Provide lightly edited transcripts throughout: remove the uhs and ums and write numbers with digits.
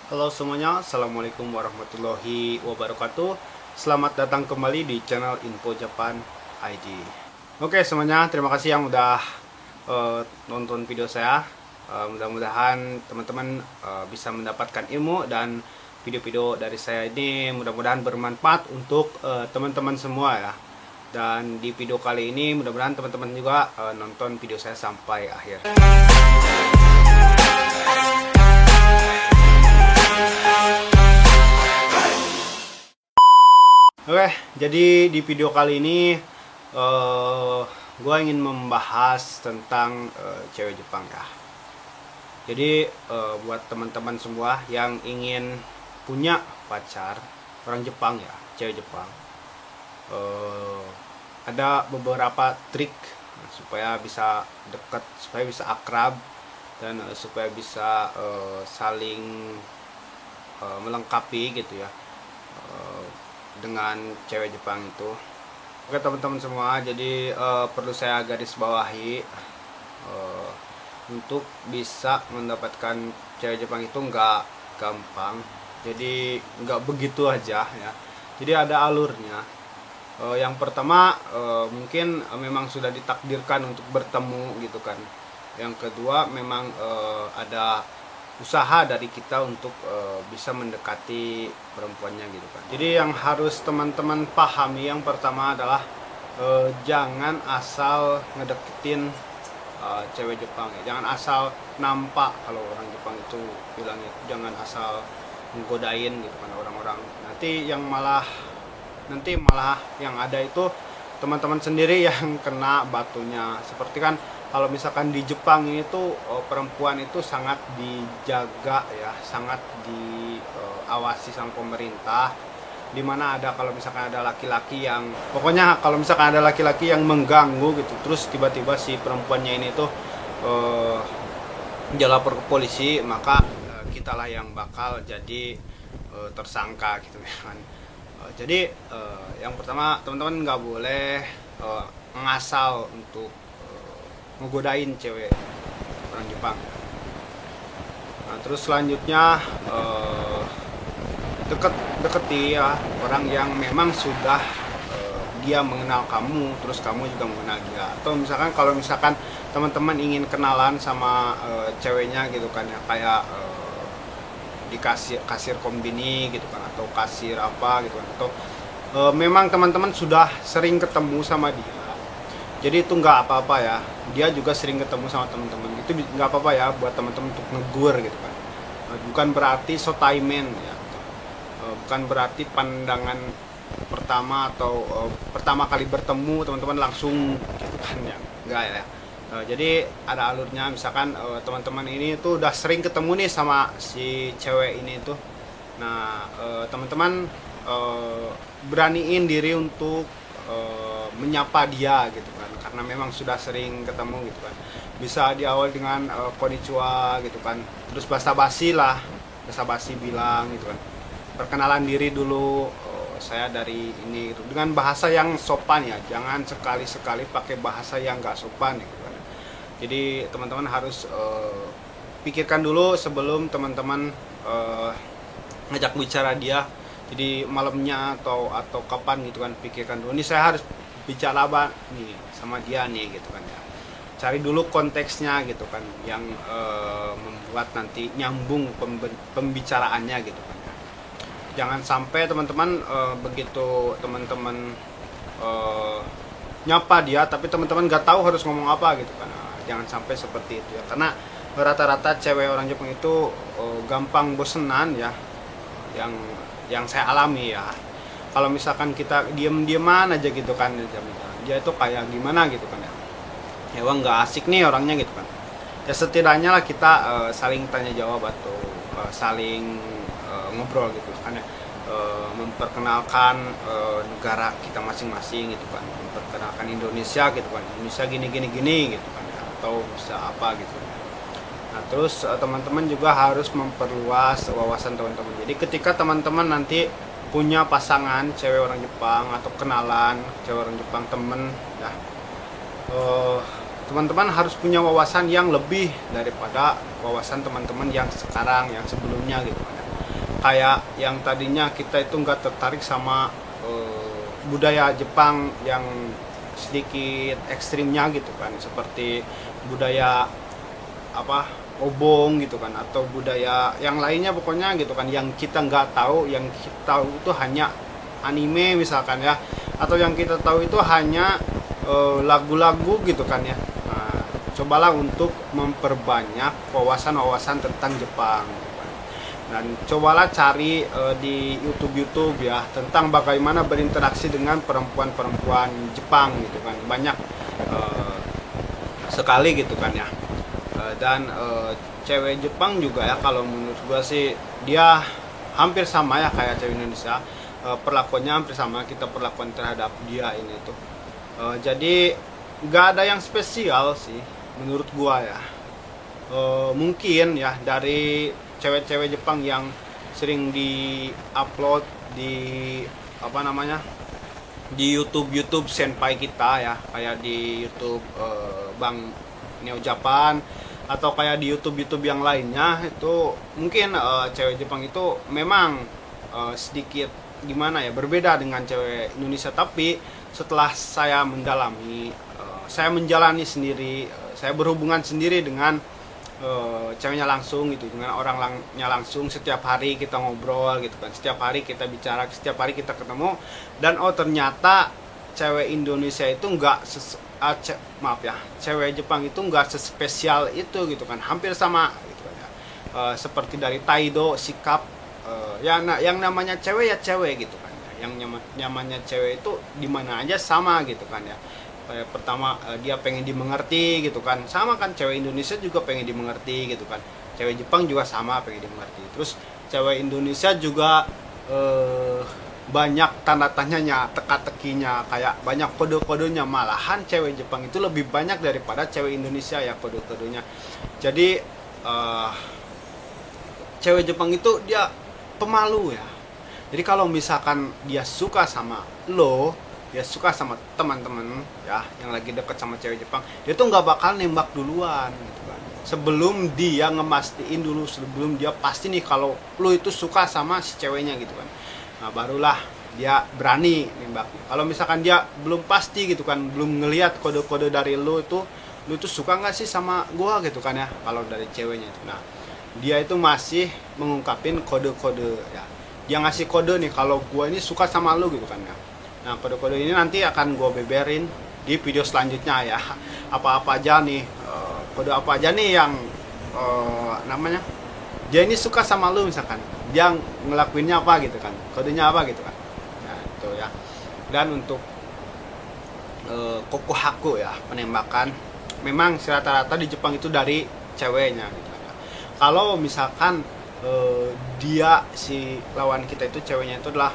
Halo semuanya, Assalamualaikum warahmatullahi wabarakatuh. Selamat datang kembali di channel Info Japan ID. Oke semuanya, terima kasih yang udah nonton video saya. Mudah-mudahan teman-teman bisa mendapatkan ilmu dan video-video dari saya ini mudah-mudahan bermanfaat untuk teman-teman semua ya. Dan di video kali ini mudah-mudahan teman-teman juga nonton video saya sampai akhir. Oke, jadi di video kali ini gue ingin membahas tentang cewek Jepang ya. Jadi buat teman-teman semua yang ingin punya pacar orang Jepang ya, cewek Jepang, ada beberapa trik supaya bisa dekat, supaya bisa akrab, dan supaya bisa saling melengkapi gitu ya dengan cewek Jepang itu. Oke teman-teman semua, jadi perlu saya garis bawahi, untuk bisa mendapatkan cewek Jepang itu nggak gampang, jadi nggak begitu aja ya, jadi ada alurnya. Yang pertama mungkin memang sudah ditakdirkan untuk bertemu gitu kan. Yang kedua memang ada usaha dari kita untuk bisa mendekati perempuannya gitu kan. Jadi yang harus teman-teman pahami yang pertama adalah jangan asal ngedeketin cewek Jepang ya. Jangan asal nampak, kalau orang Jepang itu bilangnya jangan asal menggodain gitu kan orang-orang. Nanti malah yang ada itu teman-teman sendiri yang kena batunya. Seperti kan kalau misalkan di Jepang ini tuh perempuan itu sangat dijaga ya, sangat diawasi sama pemerintah. Dimana ada, kalau misalkan ada laki-laki yang, pokoknya kalau misalkan ada laki-laki yang mengganggu gitu, terus tiba-tiba si perempuannya ini tuh dia lapor ke polisi, maka kitalah yang bakal jadi tersangka gitu kan. Jadi yang pertama teman-teman nggak boleh ngasal untuk ngegodain cewek orang Jepang. Nah, terus selanjutnya deketi ya orang yang memang sudah dia mengenal kamu, terus kamu juga mengenal dia. Atau misalkan kalau misalkan teman-teman ingin kenalan sama ceweknya gitu kan ya, kayak di kasir kombini gitu kan, atau kasir apa gitu kan, atau memang teman-teman sudah sering ketemu sama dia, jadi itu nggak apa-apa ya, dia juga sering ketemu sama teman-teman, itu nggak apa-apa ya buat teman-teman untuk negur gitu kan. Bukan berarti so taimen ya, bukan berarti pandangan pertama atau pertama kali bertemu teman-teman langsung gitu kan ya, enggak ya. Jadi ada alurnya. Misalkan teman-teman ini tuh udah sering ketemu nih sama si cewek ini tuh. Nah teman-teman beraniin diri untuk menyapa dia gitu kan, karena memang sudah sering ketemu gitu kan. Bisa diawali dengan konnichiwa gitu kan, terus basa-basi bilang gitu kan, perkenalan diri dulu, saya dari ini gitu, dengan bahasa yang sopan ya, jangan sekali-sekali pakai bahasa yang nggak sopan gitu kan. Jadi teman-teman harus pikirkan dulu sebelum teman-teman ngajak bicara dia. Jadi malamnya atau kapan gitu kan, pikirkan dulu, ini saya harus bicara apa nih sama dia nih gitu kan ya. Cari dulu konteksnya gitu kan, yang membuat nanti nyambung pembicaraannya gitu kan ya. Jangan sampai teman-teman begitu teman-teman nyapa dia tapi teman-teman nggak tahu harus ngomong apa gitu kan. Nah, jangan sampai seperti itu ya, karena rata-rata cewek orang Jepang itu gampang bosenan ya, yang saya alami ya. Kalau misalkan kita diem-dieman aja gitu kan, dia itu kayak gimana gitu kan ya, wah nggak asik nih orangnya gitu kan ya. Setidaknya lah kita saling tanya jawab atau saling ngobrol gitu kan ya, memperkenalkan negara kita masing-masing gitu kan, memperkenalkan Indonesia gitu kan, Indonesia gini gitu kan ya, atau bisa apa gitu. Nah terus teman-teman juga harus memperluas wawasan teman-teman. Jadi ketika teman-teman nanti punya pasangan cewek orang Jepang atau kenalan cewek orang Jepang temen ya, teman-teman harus punya wawasan yang lebih daripada wawasan teman-teman yang sekarang, yang sebelumnya gitu kan. kayak yang tadinya kita itu nggak tertarik sama budaya Jepang yang sedikit ekstrimnya gitu kan, seperti budaya apa obong gitu kan, atau budaya yang lainnya pokoknya gitu kan, yang kita nggak tahu, yang kita tahu itu hanya anime misalkan ya, atau yang kita tahu itu hanya lagu-lagu gitu kan ya. Nah, cobalah untuk memperbanyak wawasan-wawasan tentang Jepang gitu kan. Dan cobalah cari di YouTube ya tentang bagaimana berinteraksi dengan perempuan-perempuan Jepang gitu kan, banyak sekali gitu kan ya. Dan cewek Jepang juga ya, kalau menurut gua sih dia hampir sama ya kayak cewek Indonesia. Perlakuannya hampir sama, kita perlakuan terhadap dia ini tuh. Jadi nggak ada yang spesial sih menurut gua ya. Mungkin ya dari cewek-cewek Jepang yang sering di-upload di apa namanya, di YouTube senpai kita ya, kayak di YouTube Bang Neo Japan, atau kayak di YouTube yang lainnya, itu mungkin cewek Jepang itu memang sedikit gimana ya, berbeda dengan cewek Indonesia. Tapi setelah saya mendalami, saya menjalani sendiri, saya berhubungan sendiri dengan ceweknya langsung gitu, dengan orangnya langsung, setiap hari kita ngobrol gitu kan, setiap hari kita bicara, setiap hari kita ketemu, dan ternyata cewek Indonesia itu cewek Jepang itu nggak sespesial itu gitu kan, hampir sama gitu kan ya. Seperti dari Taido, sikap yang namanya cewek ya cewek gitu kan ya. Yang nyamannya cewek itu di mana aja sama gitu kan ya. Pertama dia pengen dimengerti gitu kan, sama kan cewek Indonesia juga pengen dimengerti gitu kan, cewek Jepang juga sama pengen dimengerti. Terus cewek Indonesia juga banyak tanda tanyanya, teka-tekinya, kayak banyak kode-kodenya. Malahan cewek Jepang itu lebih banyak daripada cewek Indonesia ya kode-kodenya. Jadi cewek Jepang itu dia pemalu ya. Jadi kalau misalkan dia suka sama lo, dia suka sama teman-teman ya yang lagi deket sama cewek Jepang, dia tuh nggak bakal nembak duluan gitu kan, sebelum dia ngemastiin dulu, sebelum dia pasti nih kalau lo itu suka sama si ceweknya gitu kan. Nah barulah dia berani nembak. Kalau misalkan dia belum pasti gitu kan, belum ngelihat kode-kode dari lo itu suka nggak sih sama gua gitu kan ya, kalau dari ceweknya itu. Nah dia itu masih mengungkapin kode-kode ya, dia ngasih kode nih kalau gua ini suka sama lo gitu kan ya. Nah kode-kode ini nanti akan gua beberin di video selanjutnya ya, apa-apa aja nih, kode apa aja nih yang namanya dia ini suka sama lu, misalkan dia ngelakuinnya apa gitu kan, kodenya apa gitu kan. Nah itu ya. Dan untuk kokohaku ya, penembakan, memang rata-rata di Jepang itu dari ceweknya gitu kan. Kalau misalkan dia, si lawan kita itu ceweknya itu adalah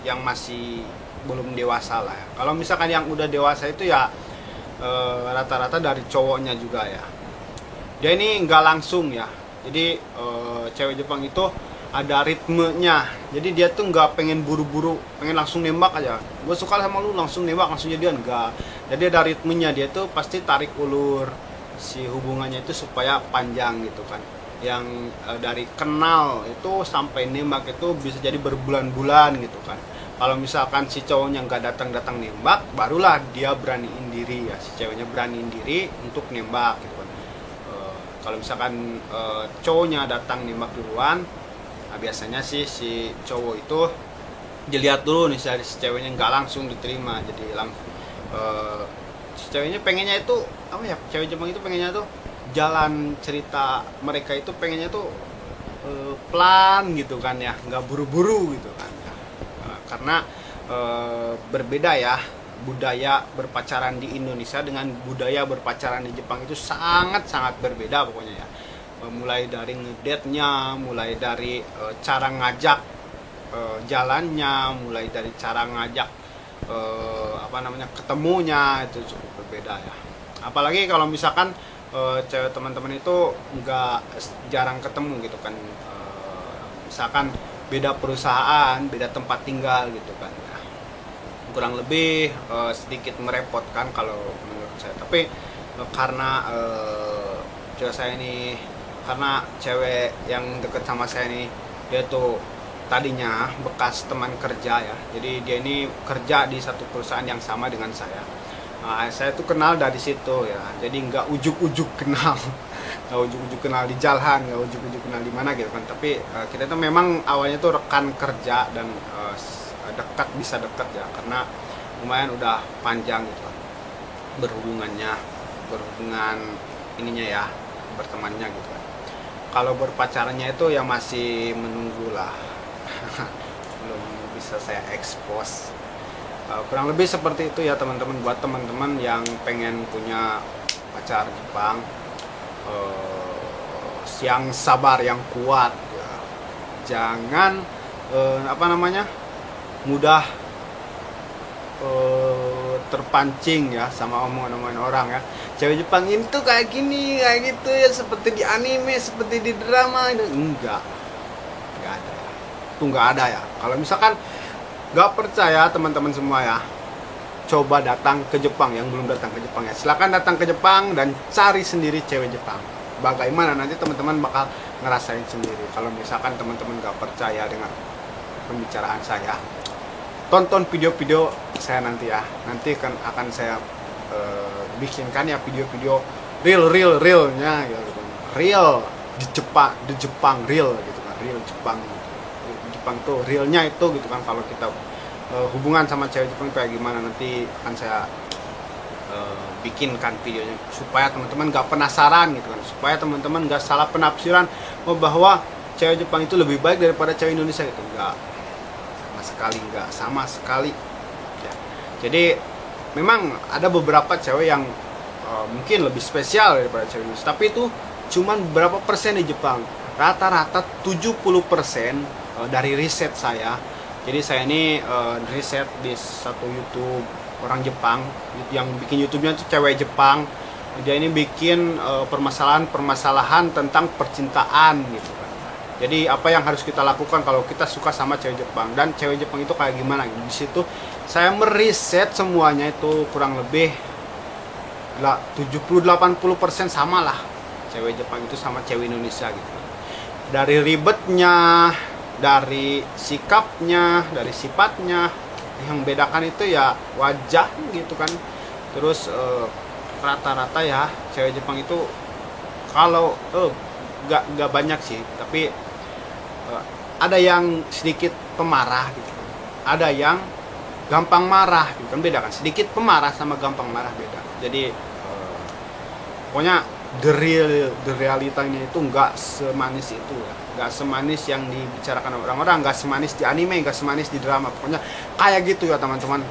yang masih belum dewasa lah ya. Kalau misalkan yang udah dewasa itu ya rata-rata dari cowoknya juga ya. Dia ini nggak langsung ya. Jadi cewek Jepang itu ada ritmenya. Jadi dia tuh nggak pengen buru-buru, pengen langsung nembak aja. Gue suka sama lu, langsung nembak, langsung jadian, enggak. Jadi ada ritmenya, dia tuh pasti tarik ulur si hubungannya itu supaya panjang gitu kan. Yang dari kenal itu sampai nembak itu bisa jadi berbulan-bulan gitu kan. Kalau misalkan si cowoknya nggak datang nembak, barulah dia beraniin diri ya, si ceweknya beraniin diri untuk nembak gitu kan. Kalau misalkan cowoknya datang nembak duluan, nah biasanya sih si cowok itu dilihat dulu nih dari si ceweknya, nggak langsung diterima. Jadi si ceweknya pengennya itu apa ya, cewek Jepang itu pengennya tuh jalan cerita mereka itu pengennya tuh pelan gitu kan ya, nggak buru-buru gitu kan ya. Karena berbeda ya budaya berpacaran di Indonesia dengan budaya berpacaran di Jepang, itu sangat-sangat berbeda pokoknya ya. Mulai dari ngedate-nya, mulai dari cara ngajak jalannya, mulai dari cara ngajak ketemunya, itu cukup berbeda ya. Apalagi kalau misalkan cewek teman-teman itu nggak jarang ketemu gitu kan, misalkan beda perusahaan, beda tempat tinggal gitu kan ya. Kurang lebih sedikit merepotkan kalau menurut saya. Tapi karena cewek saya ini, karena cewek yang deket sama saya ini Dia tuh tadinya bekas teman kerja ya, jadi dia ini kerja di satu perusahaan yang sama dengan saya. Nah, saya tuh kenal dari situ ya, jadi nggak ujuk-ujuk kenal. Nggak ujuk-ujuk kenal di jalan, nggak ujuk-ujuk kenal di mana gitu kan, tapi kita tuh memang awalnya tuh rekan kerja dan dekat, bisa dekat ya, karena lumayan udah panjang gitu kan berhubungan ininya ya, bertemannya gitu kan. Kalau berpacarannya itu ya masih menunggu lah. Belum bisa saya expose. Kurang lebih seperti itu ya teman-teman, buat teman-teman yang pengen punya pacar Jepang, yang sabar, yang kuat ya. Jangan mudah terpancing ya sama omongan-omongan orang ya. Cewek Jepang ini tuh kayak gini, kayak gitu ya, seperti di anime, seperti di drama. Enggak ada ya. Itu enggak ada ya. Kalau misalkan nggak percaya teman-teman semua ya, coba datang ke Jepang. Yang belum datang ke Jepang ya, silakan datang ke Jepang dan cari sendiri cewek Jepang. Bagaimana nanti teman-teman bakal ngerasain sendiri. Kalau misalkan teman-teman nggak percaya dengan pembicaraan saya, tonton video-video saya nanti ya. Nanti akan saya bikinkan ya video-video realnya gitu. Real di Jepang real gitu kan, real Jepang. Jepang tuh realnya itu gitu kan. Kalau kita hubungan sama cewek Jepang kayak gimana, nanti akan saya bikinkan videonya supaya teman-teman gak penasaran gitu kan, supaya teman-teman gak salah penafsiran bahwa cewek Jepang itu lebih baik daripada cewek Indonesia gitu. Enggak, sama sekali ya. Jadi memang ada beberapa cewek yang mungkin lebih spesial daripada cewek Indonesia, tapi itu cuman berapa persen di Jepang. Rata-rata 70% dari riset saya. Jadi saya ini riset di satu YouTube orang Jepang yang bikin YouTube-nya itu cewek Jepang. Dia ini bikin permasalahan tentang percintaan gitu kan. Jadi apa yang harus kita lakukan kalau kita suka sama cewek Jepang, dan cewek Jepang itu kayak gimana gitu. Di situ saya meriset semuanya itu kurang lebih 70-80% sama lah cewek Jepang itu sama cewek Indonesia gitu. Dari ribetnya, dari sikapnya, dari sifatnya, yang bedakan itu ya wajah gitu kan. Terus rata-rata ya cewek Jepang itu kalau nggak banyak sih, tapi ada yang sedikit pemarah gitu kan. Ada yang gampang marah gitu kan, beda kan. Sedikit pemarah sama gampang marah beda. Jadi pokoknya the realitanya itu nggak semanis itu ya. Nggak semanis yang dibicarakan orang-orang, nggak semanis di anime, nggak semanis di drama. Pokoknya kayak gitu ya teman-teman.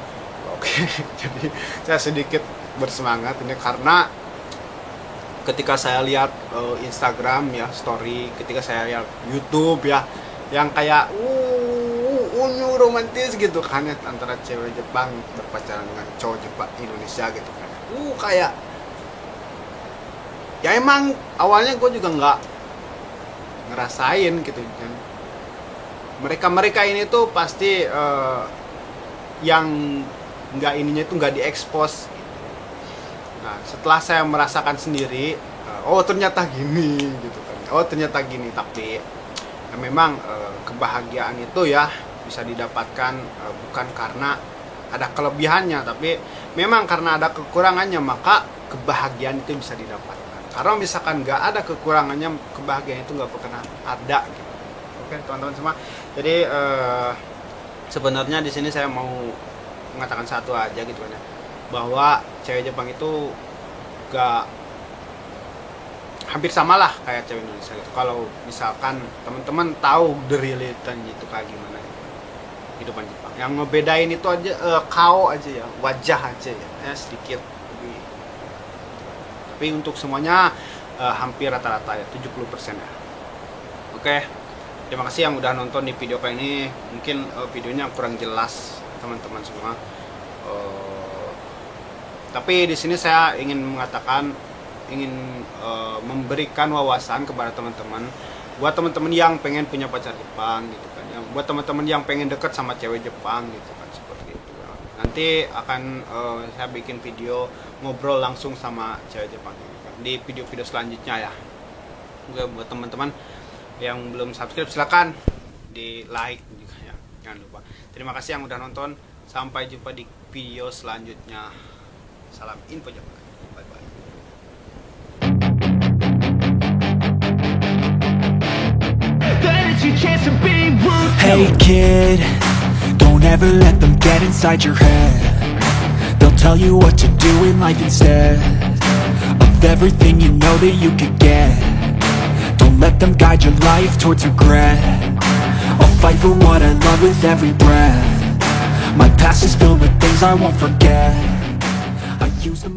Oke. Jadi saya sedikit bersemangat ini karena ketika saya lihat Instagram ya, story, ketika saya lihat YouTube ya, yang kayak unyu romantis gitu kan ya, antara cewek Jepang berpacaran dengan cowok Jepang Indonesia gitu kan. Kayak ya emang awalnya gue juga nggak ngerasain gitu kan. Mereka ini tuh pasti yang nggak ininya itu nggak diekspos. Nah setelah saya merasakan sendiri, oh ternyata gini gitu kan. Oh ternyata gini. Tapi memang kebahagiaan itu ya bisa didapatkan bukan karena ada kelebihannya, tapi memang karena ada kekurangannya, maka kebahagiaan itu bisa didapatkan. Karena misalkan nggak ada kekurangannya, kebahagiaan itu nggak pernah ada gitu. Oke teman-teman semua. Jadi sebenarnya di sini saya mau mengatakan satu aja gitu kan ya, bahwa cewek Jepang itu nggak, hampir sama lah kayak cewek Indonesia gitu. Kalau misalkan teman-teman tahu the reality-nya itu kayak gimana gitu, kehidupan Jepang. Yang ngebedain itu aja kao aja ya, wajah aja ya sedikit lebih. Tapi untuk semuanya hampir rata-rata ya 70% ya. Oke, terima kasih yang udah nonton di video kali ini. Mungkin videonya kurang jelas teman-teman semua. Tapi di sini saya ingin mengatakan, ingin memberikan wawasan kepada teman-teman, buat teman-teman yang pengen punya pacar Jepang gitu kan, yang buat teman-teman yang pengen deket sama cewek Jepang gitu kan, seperti itu ya. Nanti akan saya bikin video ngobrol langsung sama cewek Jepang gitu kan, di video-video selanjutnya ya. Buat teman-teman yang belum subscribe, silakan di like juga ya, jangan lupa. Terima kasih yang udah nonton, sampai jumpa di video selanjutnya. Salam info Jawa. Bye bye. Hey kid, don't ever let them get inside your head. They'll tell you what to do in life instead of everything you know that you could get. Don't let them guide your life towards regret. I'll fight for what I love with every breath. My past is filled with things I won't forget. I use them